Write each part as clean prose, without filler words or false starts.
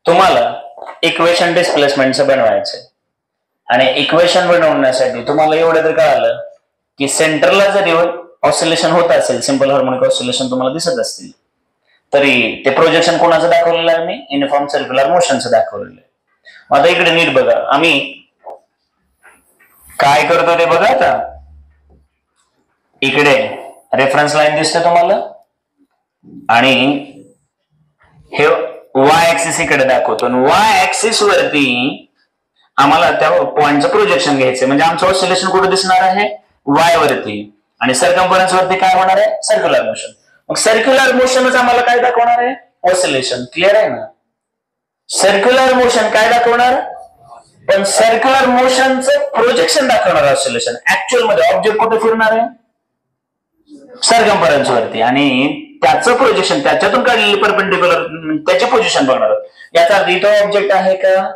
तुम्हाला इक्वेशन डिस्प्लेसमेंटचं बनवायचं आणि इक्वेशन बनवण्यासाठी तुम्हाला एवढं तर कळालं की सेंटरला जरी ऑसिलेशन होत असेल, सिंपल हार्मोनिक ऑसिलेशन तुम्हाला दिसत असतील, तरी ते प्रोजेक्शन कोणाचं दाखवलेलं आहे? मी युनिफॉर्म सर्क्युलर मोशनचं दाखवलेलं आहे. आता इकडे नीट बघा, आम्ही काय करतो ते बघा. आता इकडे रेफरन्स लाईन दिसते तुम्हाला आणि हे वाय ऍक्सिस इकडे दाखवतो. वाय ऍक्सिस वरती आम्हाला त्या पॉइंटचं प्रोजेक्शन घ्यायचं, म्हणजे आमचं ऑसिलेशन कुठे दिसणार आहे? वाय वरती. आणि सर्कम्फरन्स वरती काय होणार आहे? Circular motion. मग सर्क्युलर मोशनच आम्हाला काय दाखवणार आहे? ऑसिलेशन. क्लिअर आहे ना? सर्क्युलर मोशन काय दाखवणार? पण सर्क्युलर मोशनचं प्रोजेक्शन दाखवणार ऑसिलेशन. ऍक्च्युअल मध्ये ऑब्जेक्ट कुठे फिरणार आहे? सर्कम्फरन्स वरती. आणि त्याचं प्रोजेक्शन, त्याच्यातून काढलेली परपेंडिक्युलर त्याची पोझिशन बघणार. याचा अर्थ इथं ऑब्जेक्ट आहे का?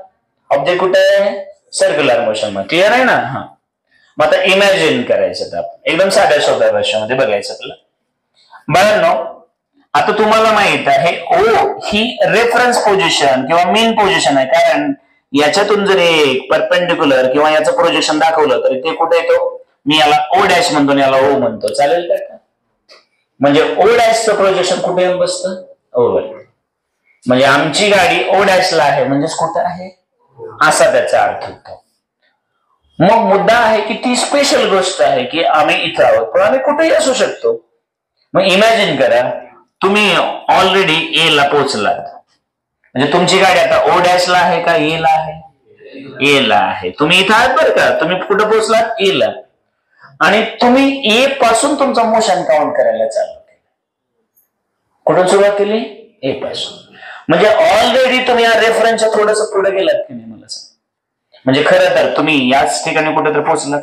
ऑब्जेक्ट कुठे आहे? सर्क्युलर मोशन मध्ये. क्लिअर आहे ना? हा. मग आता इमॅजिन करायचं तर आपण एकदम साध्या सोप्या भाषेमध्ये बघायचं आपलं. बघा, आता तुम्हाला माहित आहे ओ ही रेफरन्स पोझिशन किंवा मेन पोझिशन आहे, कारण याच्यातून जर एक परपेंडिक्युलर किंवा याचं प्रोजेक्शन दाखवलं तर ते कुठे येतो? मी याला ओ डॅश म्हणतो, याला ओ म्हणतो. चालेल का? म्हणजे ओ डॅशचं प्रोजेक्शन कुठे येऊन बसतं? ओ वर. म्हणजे आमची गाडी ओ डॅशला आहे, म्हणजेच कुठं आहे? असा त्याचा अर्थ होतो. मग मुद्दा आहे की ती स्पेशल गोष्ट आहे की आम्ही इथं आहोत, पण आम्ही कुठेही असू शकतो. मग इमॅजिन करा, तुम्ही ऑलरेडी ए ला पोहोचलात, म्हणजे तुमची गाडी आता ओ डॅशला आहे का ए ला आहे? ए ला आहे. तुम्ही इथं आहात बरं का, तुम्ही कुठं पोहोचलात? ए ला. आणि तुम्ही ए पासून तुमचं मोशन काउंट करायला चालू केलं. कुठून सुरुवात केली? ए पासून. म्हणजे ऑलरेडी तुम्ही या रेफरन्सच्या थोडंसं पुढे गेलात की नाही मला सांग. म्हणजे खरं तर तुम्ही याच ठिकाणी कुठेतरी पोहोचलात.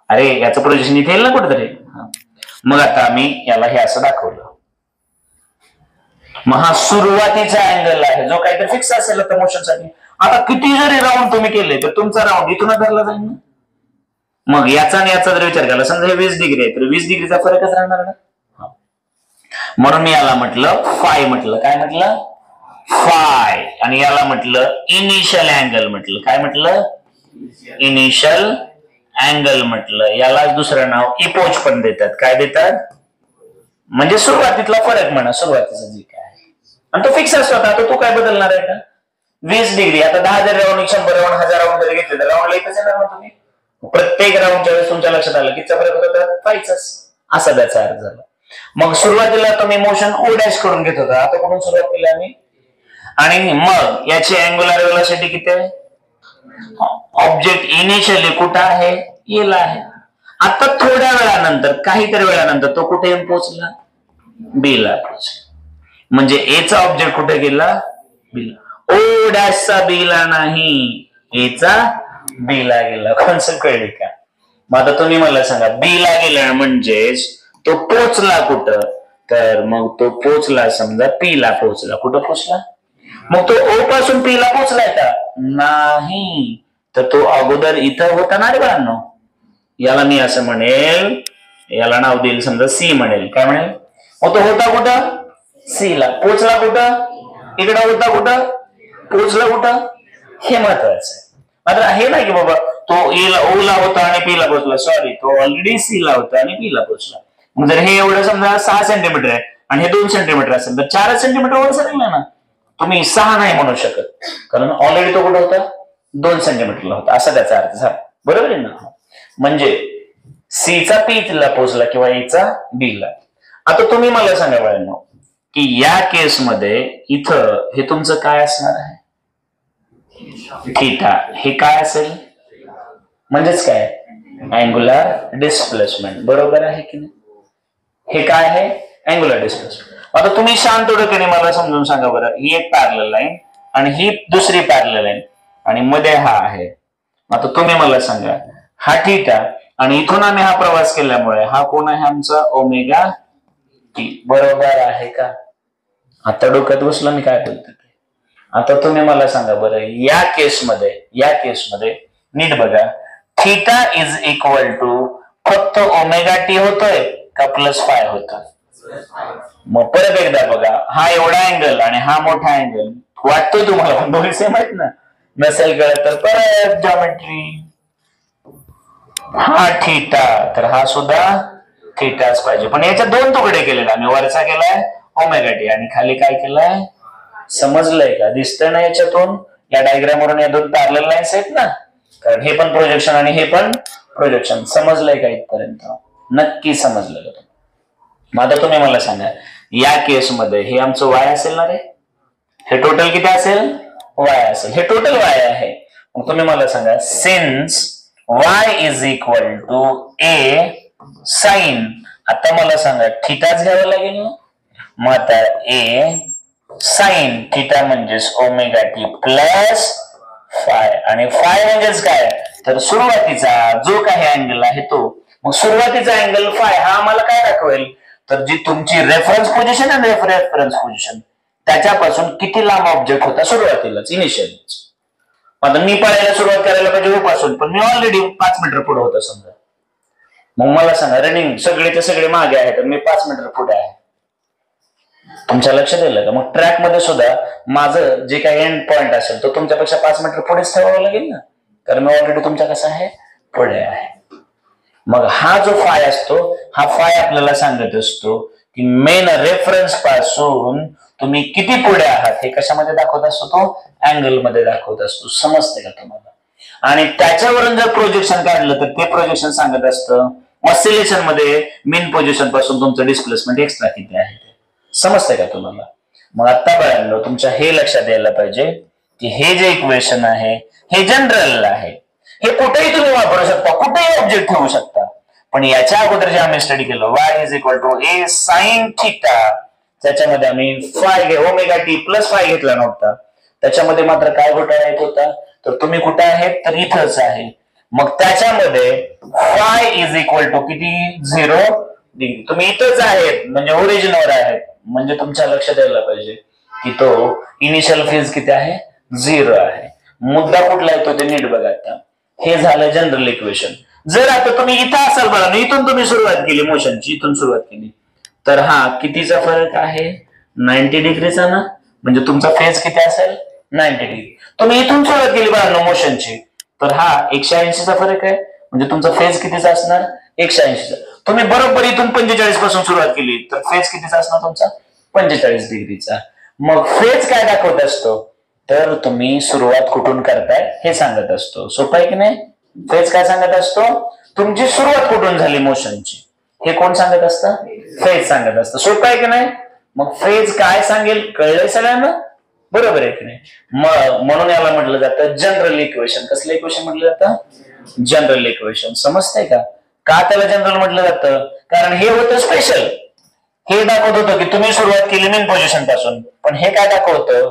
अरे याचं प्रोजेक्शन इथे येईल ना कुठेतरी. मग आता आम्ही याला हे असं दाखवलं. मग हा सुरुवातीचा अँगल आहे जो काहीतरी फिक्स असेल तर मोशनसाठी. आता किती जरी राऊंड तुम्ही केले तर तुमचा राऊंड इथूनच धरला जाईल ना. मग याचा आणि याचा जर विचार केला, समजा हे 20 डिग्री आहे तर 20 डिग्रीचा फरकच राहणार ना. म्हणून मी याला म्हटलं फाय. म्हटलं काय? म्हटलं फाय. आणि याला म्हटलं इनिशियल अँगल. म्हटलं काय? म्हटलं इनिशियल अँगल. म्हटलं याला दुसरं नाव इपोच पण देतात. काय देतात? म्हणजे सुरुवातीतला फरक म्हणा, सुरुवातीचा जे काय आहे. आणि तो फिक्स असतो. आता तो काय बदलणार आहे का? 20 डिग्री. आता 10,000 राऊंड, 100 राऊंड, 1000 राऊंड जरी घेतले तर राऊंडला एकच येणार ना तुम्ही. प्रत्येक राऊंडच्या वेळेस तुमच्या लक्षात आलं किती फरक होता? फायचाच. असा त्याचा अर्थ झाला. मग सुरुवातीला तुम्ही मोशन ओ डॅश करून घेत होता, आता कुठून सुरुवात केली आम्ही? आणि मग याची अँग्युलर वेलोसिटी किती आहे? ऑब्जेक्ट इनिशियली कुठं आहे? ए ला आहे. आता थोड्या वेळानंतर, काहीतरी वेळानंतर तो कुठे येऊन पोहोचला? बी ला पोहोचला. म्हणजे ए चा ऑब्जेक्ट कुठे गेला? बी ला. ओ डॅशचा बी ला नाही, ए चा बी ला गेला. कॉन्सेप्ट कळली का? मग आता तुम्ही मला सांगा, बी ला गेला म्हणजेच तो पोचला कुठं? तर मग तो पोचला समजा पी ला पोचला. कुठं पोचला? मग तो ओ पासून पी ला पोचलाय का? नाही. तर तो अगोदर इथं होता ना रे बाळांनो. याला मी असं म्हणेल, याला नाव देईल समजा सी म्हणेल. काय म्हणेल? मग तो होता कुठं? सी ला. पोचला कुठं? इकडं होता कुठं? पोचला कुठं? हे महत्वाचं आहे. मात्र हे नाही की बाबा तो ओ ला होता आणि पी ला पोचला. सॉरी, तो ऑलरेडी सी ला होता आणि पी ला पोचला. मग जर हे एवढं समजा 6 सेंटीमीटर आहे आणि हे 2 सेंटीमीटर असेल तर 4 सेंटीमीटर वर सरकला ना. तुम्ही 6 नाही म्हणू शकत, कारण ऑलरेडी तो कुठं होता? 2 सेंटीमीटरला होता. असा त्याचा अर्थ झाला. बरोबर आहे ना? म्हणजे सी चा पी ला पोचला किंवा ए चा बी ला. आता तुम्ही मला सांगा बाळांनो की या केसमध्ये इथं हे तुमचं काय असणार आहे? थीटा. हे काय असेल? म्हणजेच काय? Angular displacement. बरोबर आहे की नाही? हे काय आहे? Angular displacement. आता तुम्ही शांत डोक्याने मला समजून सांगा बरं. ही एक पॅरलल लाईन आणि ही दुसरी पॅरलल लाईन आणि मध्ये हा आहे. आता तुम्ही मला सांगा, हा थीटा आणि इथून आम्ही हा प्रवास केल्यामुळे हा कोण आहे? आमचा ओमेगा टी. बरोबर आहे का? आता डोक्यात बसलं मी काय बोलतो. आता तुम्ही मला सांगा बरं, या केसमध्ये नीट बघा, थीटा इज इक्वल टू फक्त ओमेगा टी होतोय का प्लस फाय होतं? मग परत एकदा बघा, हा एवढा अँगल आणि हा मोठा अँगल वाटतोय तुम्हाला, पण दोन्ही सेम आहेत ना. नसेल कळत तर परत जॉमेट्री. हा थीटा, तर हा सुद्धा थीटाच पाहिजे. पण याच्या दोन तुकडे केले ना आम्ही, वरचा केलाय ओमेगा टी आणि खाली काय केलंय, समजलंय का? दिसतंय ना याच्यातून, या डायग्राम वरून या दोन पॅरलल लाईन्स आहेत ना, कारण हे पण प्रोजेक्शन आणि हे पण प्रोजेक्शन. समजलंय का इथपर्यंत? नक्की समजलं का? मग आता तुम्ही मला सांगा, या केसमध्ये हे आमचं वाय असेल ना रे, हे टोटल किती असेल, वाय असेल, हे टोटल वाय आहे. मग तुम्ही मला सांगा, since y is equal to A sine, आता मला सांगा थीटाच घ्यावं लागेल ना. मग आता ए साइन थीटा म्हणजेच ओमेगा टी प्लस फाय, आणि फाय म्हणजेच काय, तर सुरुवातीचा जो काही अँगल आहे तो. मग सुरुवातीचा अँगल फाय हा आम्हाला काय दाखवेल, तर जी तुमची रेफरन्स पोझिशन आणि रेफरन्स पोझिशन त्याच्यापासून किती लांब ऑब्जेक्ट होता सुरुवातीलाच, इनिशियलीच. आता मी पळायला सुरुवात करायला पाहिजे पासून, पण मी ऑलरेडी 5 मीटर पुढे होतो समजा. मग मला सांगा, रनिंग सगळेचे सगळे मागे आहे, तर मी 5 मीटर पुढे आहे. तुमच्या लक्षात येईल का? मग ट्रॅक मध्ये सुद्धा माझं जे काही एंड पॉइंट असेल तो तुमच्यापेक्षा 5 मीटर पुढेच ठेवावं लागेल ना, कारण मी ऑलरेडी तुमच्या कसं आहे, पुढे आहे. मग हा जो फाय असतो, हा फाय आपल्याला सांगत असतो की मेन रेफरन्स पासून तुम्ही किती पुढे आहात हे कशामध्ये दाखवत असतो, तो अँगल मध्ये दाखवत असतो. समजते का तुम्हाला? आणि त्याच्यावरून जर प्रोजेक्शन काढलं तर ते प्रोजेक्शन सांगत असतं ऑसिलेशन मध्ये मेन पोझिशन पासून तुमचं डिस्प्लेसमेंट एक्स्ट्रा किती आहे. समजते का तुम्हाला? मग आता बघा, तुमच्या हे लक्षात यायला पाहिजे की हे जे इक्वेशन आहे हे जनरल आहे, हे कुठेही तुम्ही वापरू शकता, कुठेही ऑब्जेक्ट ठेवू शकता. पण याच्या अगोदर जे आम्ही स्टडी केलं, y is equal to A sine theta, त्याच्यामध्ये आम्ही phi omega t plus phi घेतला नव्हता. त्याच्यामध्ये मात्र काय घोटाळा येत होता, तर तुम्ही कुठे आहेत, तर इथंच आहे. मग त्याच्यामध्ये फाय इज इक्वल टू किती, 0 डिग्री. तुम्ही इथंच आहेत म्हणजे ओरिजिनवर आहेत, म्हणजे तुमच्या लक्षात यायला पाहिजे की तो इनिशियल फेज किती आहे, 0 आहे. मुद्दा कुठला येतो ते नीट बघा. आता हे झालं जनरल इक्वेशन. जर आता तुम्ही इथं असाल बघा, इथून तुम्ही सुरुवात केली मोशनची, इथून सुरुवात केली, तर हा कितीचा फरक आहे, 90 डिग्रीचा ना, म्हणजे तुमचा फेज किती असेल, 90 डिग्री. तुम्ही इथून सुरुवात केली बघा मोशनची, तर हा 180चा फरक आहे, म्हणजे तुमचा फेज कितीचा असणार, 180चा. तुम्ही बरोबर इथून 45 पासून सुरुवात केली तर फेज कितीचा असणार तुमचा, 45 डिग्रीचा. मग फेज काय दाखवत असतो, तर तुम्ही सुरुवात कुठून करताय हे सांगत असतो. सोपं आहे की नाही? फेज काय सांगत असतो, तुमची सुरुवात कुठून झाली मोशनची, हे कोण सांगत असतं, फेज सांगत असतं. सोपं आहे की नाही? मग फेज काय सांगेल कळलंय सगळ्यांना, बरोबर आहे की नाही? मग म्हणून याला म्हटलं जातं जनरल इक्वेशन. कसलं इक्वेशन म्हटलं जातं, जनरल इक्वेशन. समजतंय का? का त्याला जनरल म्हटलं जातं, कारण हे होतं स्पेशल. हे दाखवत होतं की तुम्ही सुरुवात केली मेन पोझिशन पासून, पण हे काय दाखवतं,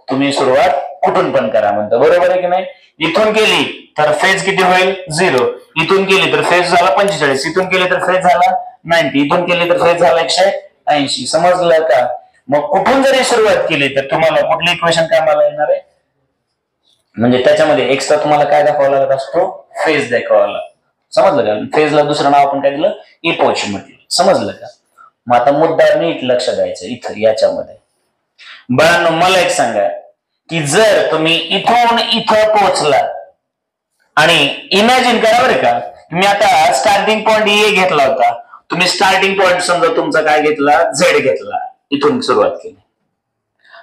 तुम्ही सुरुवात कुठून पण करा म्हणतं. बरोबर आहे की नाही? इथून केली तर फेज किती होईल, 0. इथून केली तर फेज झाला 45, इथून केली तर फेज झाला 90, इथून केली तर फेज झाला 180. समजलं का? मग कुठून जरी सुरुवात केली तर तुम्हाला कुठली इक्वेशन कामाला येणार आहे, म्हणजे त्याच्यामध्ये एक्स्ट्रा तुम्हाला काय दाखवावं लागत असतो, फेज दाखवावा लागतो. समजलं का? फेजला दुसरं नाव आपण काय दिलं, इपोच म्हटलं. समजलं का? मग आता मुद्दा नीट लक्ष द्यायचं इथं याच्यामध्ये. बाळांनो मला एक सांगा की जर तुम्ही इथून इथं पोहोचला आणि इमॅजिन करा बरं का, मी आता स्टार्टिंग पॉइंट ए घेतला होता, तुम्ही स्टार्टिंग पॉइंट समजा तुमचा काय घेतला, झेड घेतला, इथून सुरुवात केली,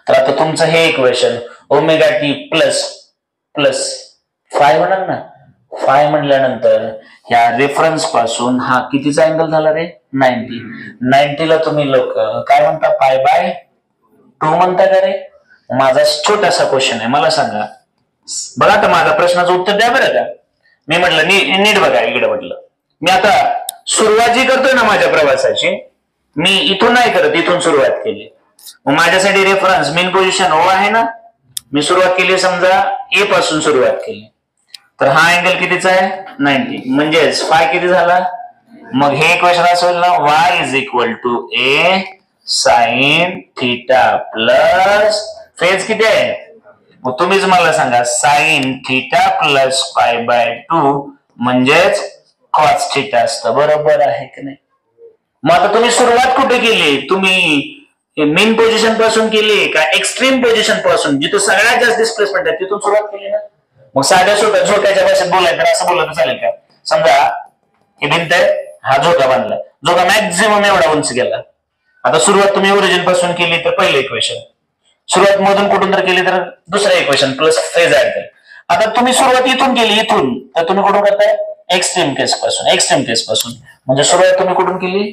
तर आता तुमचं हे equation omega t plus plus five होणार ना. फाय म्हणल्यानंतर ह्या रेफरन्स पासून हा कितीचा अँगल झाला रे, 90. 90 ला तुम्ही लोक काय म्हणता, पाय बाय 2 म्हणता का रे? माझा छोटासा क्वेश्चन आहे, मला सांगा बघा. आता माझा प्रश्नाचं उत्तर द्या बरं का. मी म्हटलं नीट बघा इकडे, म्हटलं मी आता सुरुवात जी करतोय ना माझ्या प्रवासाची, मी इथून नाही करत, इथून सुरुवात केली. मग माझ्यासाठी रेफरन्स मेन पोझिशन ओ आहे ना. मी सुरुवात केली समजा ए पासून सुरुवात केली, तर हा अँगल कितीचा आहे, 90, म्हणजेच फाय किती झाला. मग हे इक्वेशन असेल ना, y is equal to A sine theta plus phase किती आहे, मग तुम्हीच मला सांगा, sine theta plus pi by 2 म्हणजेच कॉस थीटा असतं. बरोबर आहे की नाही? मग आता तुम्ही सुरुवात कुठे केली, तुम्ही मेन पोझिशन पासून केली का एक्स्ट्रीम पोझिशन पासून, जिथं सगळ्यात जास्त डिस्प्लेसमेंट आहे तिथून सुरुवात केली ना. मग साध्या झोक्याच्या भाषेत बोलायचं तर असं बोललं तर चालेल का? समजा ही भिंत आहे, हा झोका बांधला, झोका मॅक्झिमम एवढा उंच गेला. आता सुरुवात तुम्ही ओरिजिन पासून केली तर पहिलं इक्वेशन, सुरुवात मधून कुठून तर केली तर दुसरं इक्वेशन प्लस फेज ऍड केलं. आता तुम्ही सुरुवात इथून केली इथून, तर तुम्ही कुठून करताय? एक्स्ट्रीम केस पासून. एक्स्ट्रीम केस पासून म्हणजे सुरुवात तुम्ही कुठून केली?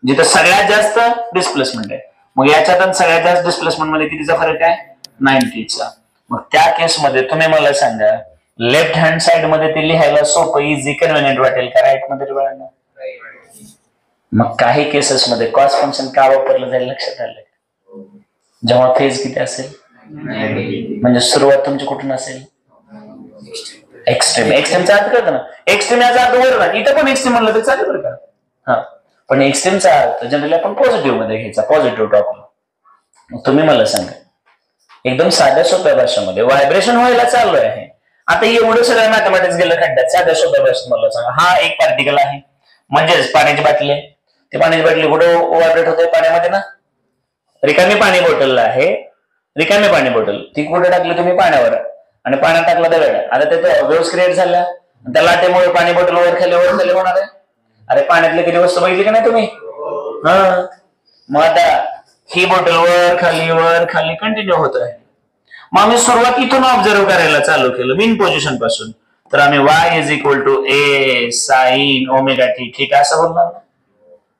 जिथं सगळ्यात जास्त डिस्प्लेसमेंट आहे. मग याच्यात आणि सगळ्यात जास्त डिस्प्लेसमेंट मध्ये कितीचा फरक आहे? 90चा. मग त्या केसमध्ये तुम्ही मला सांगा, लेफ्ट हँड साइड मध्ये ते लिहायला सोपं, इझी, कन्व्हिनियंट वाटेल का राईट मध्ये? मग काही केसेस मध्ये कॉस फंक्शन का वापरलं जाईल लक्षात आलं? जेव्हा फेज किती असेल, म्हणजे सुरुवात तुमची कुठून असेल? एक्स्ट्रीम. एक्स्ट्रीमचा अर्थ कळतं ना, एक्स्ट्रीम याचा अर्थ वर ना, इथं पण एक्स्ट्रीम म्हणलं तर चालेल बरं का. हा, पण एक्स्ट्रीमचा अर्थ जनरली आपण पॉझिटिव्ह मध्ये घ्यायचा, पॉझिटिव्ह टॉपला. तुम्ही मला सांगा, एकदम साध्या सोप्या भाषेमध्ये व्हायब्रेशन व्हायला चालू आहे. आता एवढं सगळं मॅथमॅटिक्स गेलं खड्ड्यात. साध्या सोप्या भाषेत मला सांगा, हा एक पार्टिकल आहे, म्हणजेच पाण्याची बाटली आहे. ते पाण्याची बाटली कुठं व्हायब्रेट होते? पाण्यामध्ये ना. रिकामी पाणी बॉटल आहे, रिकामी पाणी बॉटल ती कुठे टाकली तुम्ही? पाण्यावर. आणि पाण्यात टाकला तर वेळ. आता त्याचा वेव्स क्रिएट झाल्या, त्या लाटेमुळे पाणी बॉटल वर खाली होणार आहे. अरे पाण्यातले किती वस्तू बघितली का नाही तुम्ही? हा, मग आता ही बॉटल वर खाली कंटिन्यू होत आहे. मग आम्ही सुरुवात इथून ऑब्झर्व करायला चालू केलं, मीन पोझिशन पासून. तर आम्ही y is equal to a sine omega t, ठीक आहे असं बोलणार,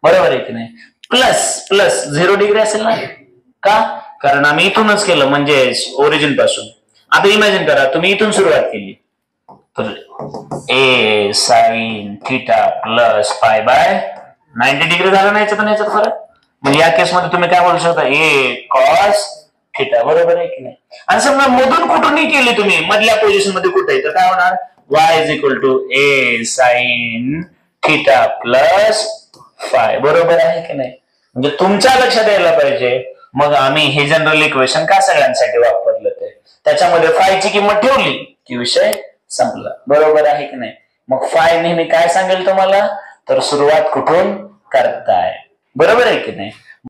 बरोबर आहे की नाही? प्लस 0 डिग्री असेल ना. का? कारण आम्ही इथूनच केलं, म्हणजे ओरिजिन पासून. आता इमॅजिन करा तुम्ही इथून सुरुवात केली, तर a sine theta plus pi bye 90 degree झाला नाही याच्यात फरक. म्हणजे या केसमध्ये तुम्ही काय बोलू शकता? a कॉस थिटा, बरोबर आहे की नाही? आणि समजा मधून कुठूनही केली तुम्ही, मधल्या पोझिशन मध्ये कुठे, तर काय होणार? y is equal to a sine theta plus phi, बरोबर आहे की नाही? म्हणजे तुमच्या लक्षात यायला पाहिजे. मग आम्ही हे जनरल इक्वेशन का सगळ्यांसाठी वापरलं, ते त्याच्यामध्ये फायची किंमत ठेवली की विषय संपला, बरोबर आहे की नाही? मग फाय नेहमी काय सांगेल तुम्हाला? तर सुरुवात कुठून करताय, बरोबर आहे की नाही?